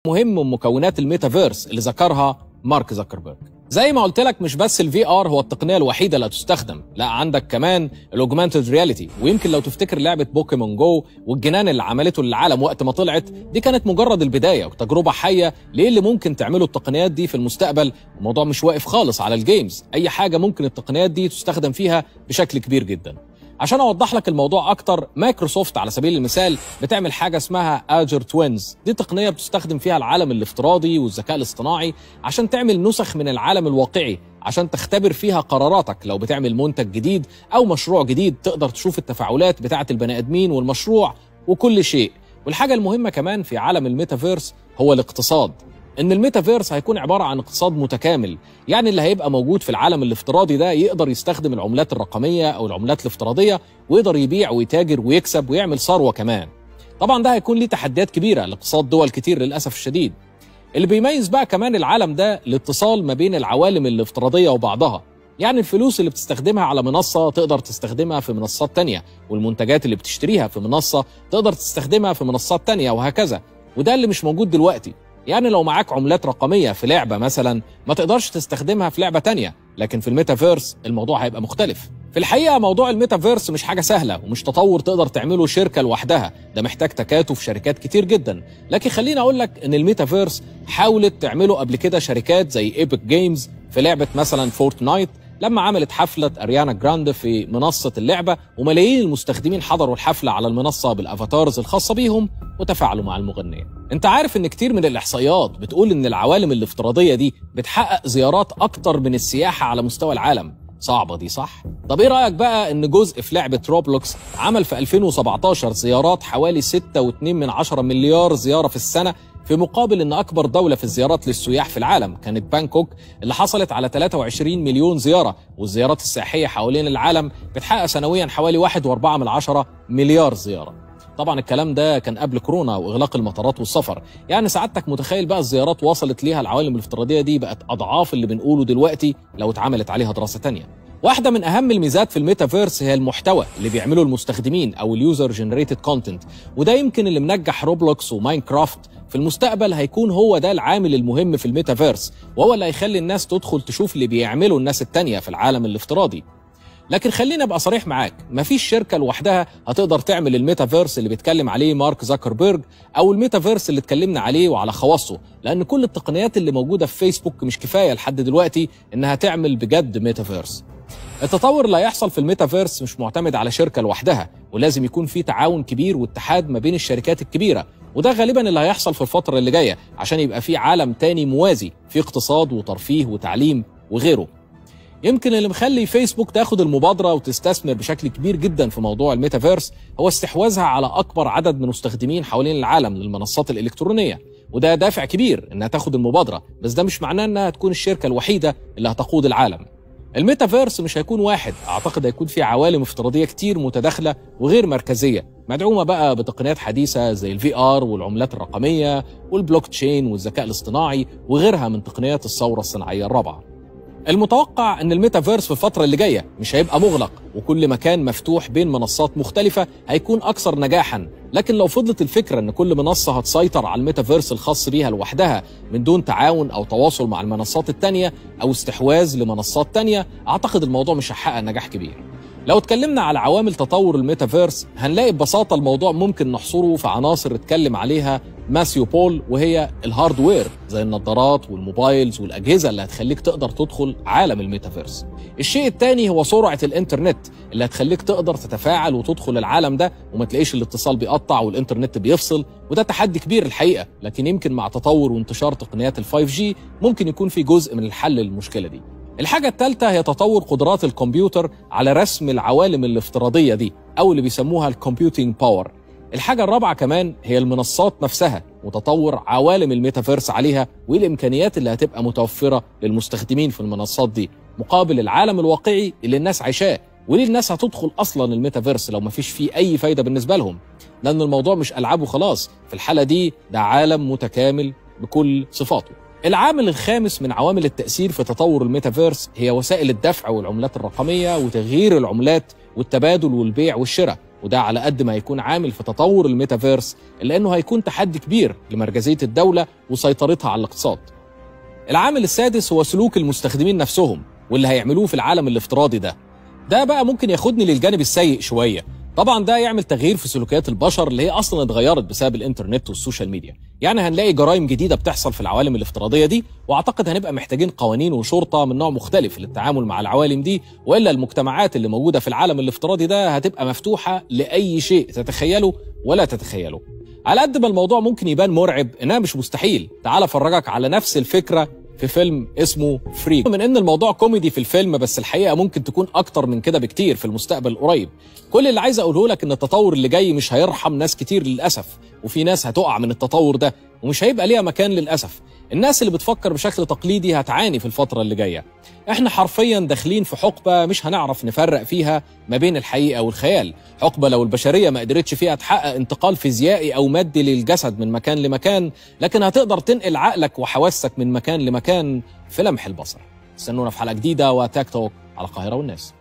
مهم من مكونات الميتافيرس اللي ذكرها مارك زكربيرج. زي ما قلت لك مش بس الفي ار هو التقنيه الوحيده اللي هتستخدم، لا عندك كمان الاوجمانتد رياليتي. ويمكن لو تفتكر لعبه بوكيمون جو والجنان اللي عملته للعالم وقت ما طلعت، دي كانت مجرد البدايه وتجربه حيه لايه اللي ممكن تعمله التقنيات دي في المستقبل. الموضوع مش واقف خالص على الجيمز، اي حاجه ممكن التقنيات دي تستخدم فيها بشكل كبير جدا. عشان اوضح لك الموضوع اكتر، مايكروسوفت على سبيل المثال بتعمل حاجه اسمها اجر توينز. دي تقنيه بتستخدم فيها العالم الافتراضي والذكاء الاصطناعي عشان تعمل نسخ من العالم الواقعي، عشان تختبر فيها قراراتك. لو بتعمل منتج جديد او مشروع جديد تقدر تشوف التفاعلات بتاعه البني ادمين والمشروع وكل شيء. والحاجه المهمه كمان في عالم الميتافيرس هو الاقتصاد. ان الميتافيرس هيكون عباره عن اقتصاد متكامل، يعني اللي هيبقى موجود في العالم الافتراضي ده يقدر يستخدم العملات الرقميه او العملات الافتراضيه ويقدر يبيع ويتاجر ويكسب ويعمل ثروه كمان. طبعا ده هيكون ليه تحديات كبيره لاقتصاد دول كتير للاسف الشديد. اللي بيميز بقى كمان العالم ده الاتصال ما بين العوالم الافتراضيه وبعضها، يعني الفلوس اللي بتستخدمها على منصه تقدر تستخدمها في منصات تانية، والمنتجات اللي بتشتريها في منصه تقدر تستخدمها في منصات تانية وهكذا. وده اللي مش موجود دلوقتي. يعني لو معاك عملات رقمية في لعبة مثلا ما تقدرش تستخدمها في لعبة تانية، لكن في الميتافيرس الموضوع هيبقى مختلف. في الحقيقة موضوع الميتافيرس مش حاجة سهلة ومش تطور تقدر تعمله شركة لوحدها، ده محتاج تكاتف شركات كتير جدا. لكن خليني أقول لك إن الميتافيرس حاولت تعمله قبل كده شركات زي ايبك جيمز في لعبة مثلا فورتنايت، لما عملت حفلة أريانا جراند في منصة اللعبة وملايين المستخدمين حضروا الحفلة على المنصة بالأفاتارز الخاصة بيهم وتفاعلوا مع المغنية. انت عارف ان كتير من الإحصائيات بتقول ان العوالم الافتراضية دي بتحقق زيارات أكتر من السياحة على مستوى العالم. صعبة دي صح؟ طب ايه رأيك بقى ان جزء في لعبة روبلوكس عمل في 2017 زيارات حوالي 6.2 مليار زيارة في السنة، في مقابل ان اكبر دولة في الزيارات للسياح في العالم كانت بانكوك اللي حصلت على 23 مليون زيارة، والزيارات السياحية حوالين العالم بتحقق سنويا حوالي 1.4 مليار زيارة. طبعا الكلام ده كان قبل كورونا واغلاق المطارات والسفر، يعني سعادتك متخيل بقى الزيارات وصلت ليها العوالم الافتراضية دي بقت اضعاف اللي بنقوله دلوقتي لو اتعملت عليها دراسة تانية. واحدة من أهم الميزات في الميتافيرس هي المحتوى اللي بيعمله المستخدمين أو اليوزر جنريتد كونتنت، وده يمكن اللي منجح روبلوكس وماينكرافت. في المستقبل هيكون هو ده العامل المهم في الميتافيرس، وهو اللي هيخلي الناس تدخل تشوف اللي بيعمله الناس التانية في العالم الافتراضي. لكن خليني ابقى صريح معاك، مفيش شركه لوحدها هتقدر تعمل الميتافيرس اللي بيتكلم عليه مارك زكربيرج او الميتافيرس اللي اتكلمنا عليه وعلى خواصه، لان كل التقنيات اللي موجوده في فيسبوك مش كفايه لحد دلوقتي انها تعمل بجد ميتافيرس. التطور اللي هيحصل في الميتافيرس مش معتمد على شركه لوحدها، ولازم يكون في تعاون كبير واتحاد ما بين الشركات الكبيره، وده غالبا اللي هيحصل في الفتره اللي جايه عشان يبقى في عالم تاني موازي في اقتصاد وترفيه وتعليم وغيره. يمكن اللي مخلي فيسبوك تاخد المبادرة وتستثمر بشكل كبير جدا في موضوع الميتافيرس هو استحواذها على أكبر عدد من المستخدمين حوالين العالم للمنصات الإلكترونية، وده دافع كبير إنها تاخد المبادرة، بس ده مش معناه إنها تكون الشركة الوحيدة اللي هتقود العالم. الميتافيرس مش هيكون واحد، أعتقد هيكون في عوالم افتراضية كتير متداخلة وغير مركزية، مدعومة بقى بتقنيات حديثة زي الفي ار والعملات الرقمية والبلوك تشين والذكاء الاصطناعي وغيرها من تقنيات الثورة الصناعية الرابعة. المتوقع ان الميتافيرس في الفترة اللي جاية مش هيبقى مغلق، وكل مكان مفتوح بين منصات مختلفة هيكون اكثر نجاحا. لكن لو فضلت الفكرة ان كل منصة هتسيطر على الميتافيرس الخاص بيها لوحدها من دون تعاون او تواصل مع المنصات التانية او استحواذ لمنصات تانية، اعتقد الموضوع مش هيحقق نجاح كبير. لو اتكلمنا على عوامل تطور الميتافيرس هنلاقي ببساطة الموضوع ممكن نحصره في عناصر اتكلم عليها ماثيو بول، وهي الهاردوير زي النظارات والموبايلز والأجهزة اللي هتخليك تقدر تدخل عالم الميتافيرس. الشيء الثاني هو سرعة الانترنت اللي هتخليك تقدر تتفاعل وتدخل العالم ده وما تلاقيش الاتصال بيقطع والانترنت بيفصل، وده تحدي كبير الحقيقة، لكن يمكن مع تطور وانتشار تقنيات ال5G ممكن يكون في جزء من الحل للمشكلة دي. الحاجة الثالثة هي تطور قدرات الكمبيوتر على رسم العوالم الافتراضية دي أو اللي بيسموها الكمبيوتنج باور. الحاجة الرابعة كمان هي المنصات نفسها وتطور عوالم الميتافيرس عليها والإمكانيات اللي هتبقى متوفرة للمستخدمين في المنصات دي مقابل العالم الواقعي اللي الناس عايشاه. وليه الناس هتدخل أصلا الميتافيرس لو مفيش فيه أي فايدة بالنسبة لهم؟ لأن الموضوع مش ألعاب وخلاص، في الحالة دي ده عالم متكامل بكل صفاته. العامل الخامس من عوامل التأثير في تطور الميتافيرس هي وسائل الدفع والعملات الرقمية وتغيير العملات والتبادل والبيع والشراء. وده على قد ما هيكون عامل في تطور الميتافيرس إلا إنه هيكون تحدي كبير لمركزية الدولة وسيطرتها على الاقتصاد. العامل السادس هو سلوك المستخدمين نفسهم واللي هيعملوه في العالم الافتراضي ده بقى ممكن ياخدني للجانب السيء شوية. طبعا ده يعمل تغيير في سلوكيات البشر اللي هي اصلا اتغيرت بسبب الانترنت والسوشيال ميديا. يعني هنلاقي جرائم جديده بتحصل في العوالم الافتراضيه دي، واعتقد هنبقى محتاجين قوانين وشرطه من نوع مختلف للتعامل مع العوالم دي، والا المجتمعات اللي موجوده في العالم الافتراضي ده هتبقى مفتوحه لاي شيء تتخيله ولا تتخيله. على قد ما الموضوع ممكن يبان مرعب، انها مش مستحيل. تعال افرجك على نفس الفكره في فيلم اسمه فري. من ان الموضوع كوميدي في الفيلم، بس الحقيقه ممكن تكون اكتر من كده بكتير في المستقبل القريب. كل اللي عايز اقوله لك ان التطور اللي جاي مش هيرحم ناس كتير للاسف، وفي ناس هتقع من التطور ده ومش هيبقى ليها مكان للاسف. الناس اللي بتفكر بشكل تقليدي هتعاني في الفتره اللي جايه. احنا حرفيا داخلين في حقبه مش هنعرف نفرق فيها ما بين الحقيقه والخيال. حقبه لو البشريه ما قدرتش فيها تحقق انتقال فيزيائي او مادي للجسد من مكان لمكان، لكن هتقدر تنقل عقلك وحواسك من مكان لمكان في لمح البصر. استنونا في حلقه جديده وتاك توك على القاهره والناس.